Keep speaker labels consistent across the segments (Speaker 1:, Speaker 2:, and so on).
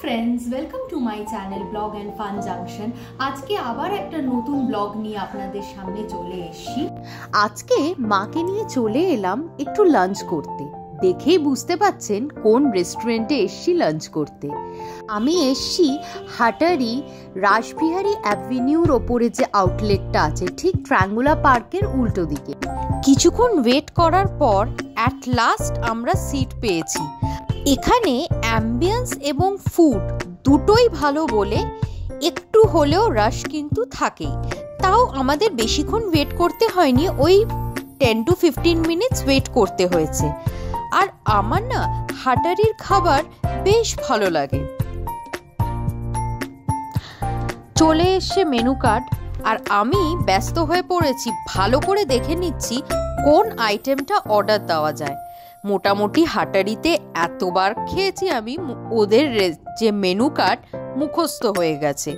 Speaker 1: Friends, welcome to my channel blog and fun junction. आज के আবার একটা নতুন ব্লগ নিয়ে আপনাদের সামনে চলে এসেছি।
Speaker 2: আজকে মাকে নিয়ে চলে এলাম একটু লাঞ্চ করতে। দেখেই বুঝতে পাচ্ছেন কোন রেস্টুরেন্টে এসেছি লাঞ্চ করতে। আমি এসেছি হাটারি রাসবিহারী অ্যাভিনিউর ওপরে যে আউটলেটটা আছে, ঠিক ট্রায়াঙ্গুলার পার্কের উল্টো দিকে। কিছুক্ষণ ওয়েট করার পর অ্যাট লাস্ট আমরা সিট পেয়েছি। এখানে অ্যাম্বিয়েন্স এবং ফুড দুটোই ভালো বলে একটু হলেও রাশ কিন্তু থাকেই। তাও আমাদের বেশিক্ষণ ওয়েট করতে হয়নি, ওই 10 to 15 মিনিটস ওয়েট করতে হয়েছে। আর আমার না হাটারির খাবার বেশ ভালো লাগে। চলে এসে মেনু কার্ড, আর আমি ব্যস্ত হয়ে পড়েছি, ভালো করে দেখে নিচ্ছি কোন আইটেমটা অর্ডার দেওয়া যায়। মোটামুটি হাটারিতে এতবার খেয়েছি আমি, ওদের যে মেনু কার্ড মুখস্থ হয়ে গেছে।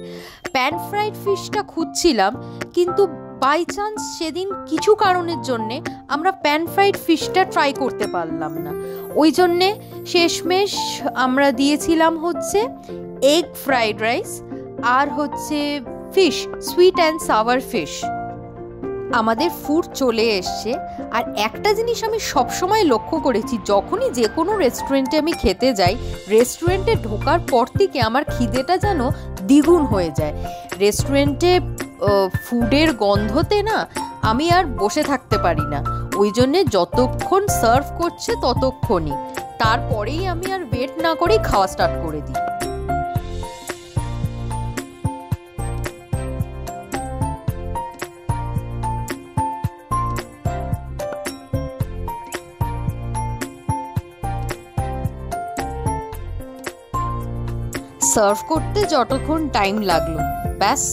Speaker 2: প্যান ফ্রাইড ফিশটা খুঁজছিলাম, কিন্তু বাই চান্স সেদিন কিছু কারণের জন্যে আমরা প্যান ফ্রাইড ফিশটা ট্রাই করতে পারলাম না। ওই জন্যে শেষমেশ আমরা দিয়েছিলাম হচ্ছে এগ ফ্রাইড রাইস আর হচ্ছে fish, sweet and sour fish. আমাদের ফুড চলে এসছে। আর একটা জিনিস আমি সবসময় লক্ষ্য করেছি, যখনই যে কোনো রেস্টুরেন্টে আমি খেতে যাই, রেস্টুরেন্টে ঢোকার পর থেকে আমার খিদেটা যেন দ্বিগুণ হয়ে যায়। রেস্টুরেন্টে ফুডের গন্ধতে না আমি আর বসে থাকতে পারি না। ওই জন্যে যতক্ষণ সার্ভ করছে ততক্ষণই, তারপরেই আমি আর ওয়েট না করেই খাওয়া স্টার্ট করে দিই। সার্ভ করতে যতক্ষণ টাইম লাগলো, ব্যাস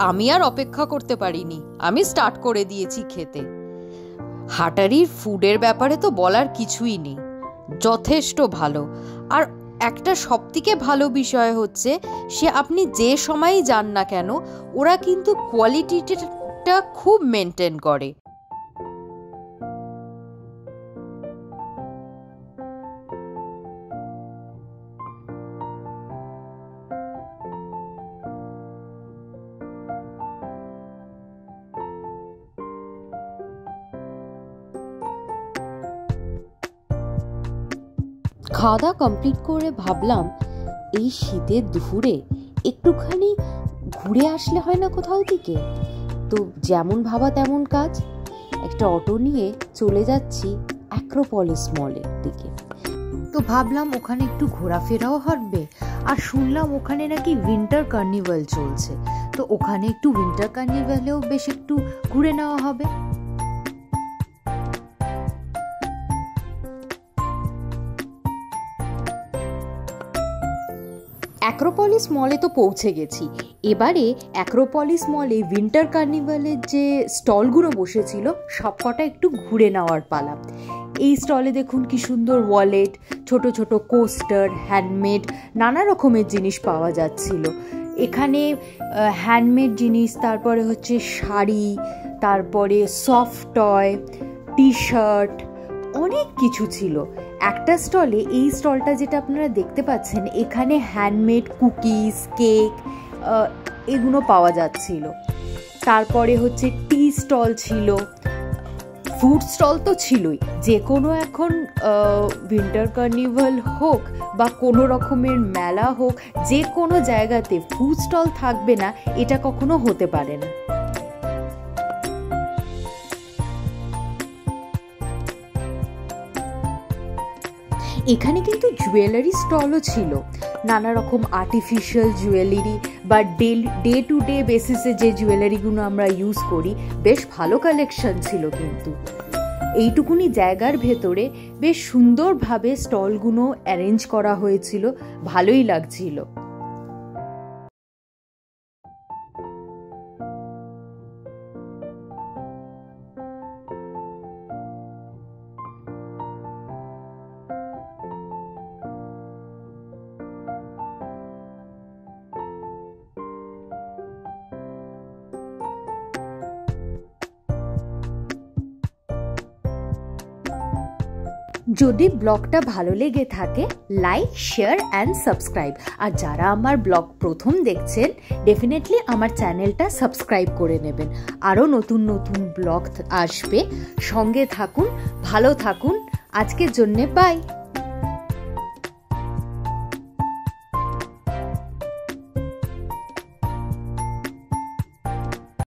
Speaker 2: আমি আর অপেক্ষা করতে পারিনি, আমি স্টার্ট করে দিয়েছি খেতে। হাটারির ফুডের ব্যাপারে তো বলার কিছুই নেই, যথেষ্ট ভালো। আর একটা সবথেকে ভালো বিষয় হচ্ছে, সে আপনি যে সময়ই যান না কেন, ওরা কিন্তু কোয়ালিটিটা খুব মেনটেন করে। খাওয়া দাওয়া কমপ্লিট করে ভাবলাম এই শীতের দুপুরে একটুখানি ঘুরে আসলে হয় না কোথাও থেকে। তো যেমন ভাবা তেমন কাজ, একটা অটো নিয়ে চলে যাচ্ছি অ্যাক্রোপলিস মলের দিকে। তো ভাবলাম ওখানে একটু ঘোরাফেরাও হবে, আর শুনলাম ওখানে নাকি উইন্টার কার্নিভাল চলছে, তো ওখানে একটু উইন্টার কার্নিভালেও বেশ একটু ঘুরে নেওয়া হবে। অ্যাক্রোপলিস মলে তো পৌঁছে গেছি। এবারে অ্যাক্রোপলিস মলে উইন্টার কার্নিভালের যে স্টলগুলো বসেছিল সবকটা একটু ঘুরে নেওয়ার পালা। এই স্টলে দেখুন কি সুন্দর ওয়ালেট, ছোট ছোট কোস্টার, হ্যান্ডমেড নানা রকমের জিনিস পাওয়া যাচ্ছিল। এখানে হ্যান্ডমেড জিনিস, তারপরে হচ্ছে শাড়ি, তারপরে সফট টয়, টি শার্ট, অনেক কিছু ছিল একটা স্টলে। এই স্টলটা যেটা আপনারা দেখতে পাচ্ছেন, এখানে হ্যান্ডমেড কুকিজ, কেক এগুলো পাওয়া যাচ্ছিল। তারপরে হচ্ছে টি স্টল ছিল, ফুড স্টল তো ছিলই। যে কোনো এখন উইন্টার কার্নিভাল হোক বা কোনো রকমের মেলা হোক, যে কোনো জায়গাতে ফুড স্টল থাকবে না এটা কখনো হতে পারে না। এখানে কিন্তু জুয়েলারি স্টলও ছিল, নানা রকম আর্টিফিশিয়াল জুয়েলারি বা ডে টু ডে বেসিসে যে জুয়েলারিগুলো আমরা ইউজ করি, বেশ ভালো কালেকশন ছিল। কিন্তু এইটুকুনি জায়গার ভেতরে বেশ সুন্দরভাবে স্টলগুলো অ্যারেঞ্জ করা হয়েছিল, ভালোই লাগছিল।
Speaker 1: যদি ব্লগটা ভালো লেগে থাকে লাইক, শেয়ার অ্যান্ড সাবস্ক্রাইব। আর যারা আমার ব্লগ প্রথম দেখছেন ডেফিনেটলি আমার চ্যানেলটা সাবস্ক্রাইব করে নেবেন। আরও নতুন নতুন ব্লগ আসবে, সঙ্গে থাকুন, ভালো থাকুন। আজকের জন্যে বাই।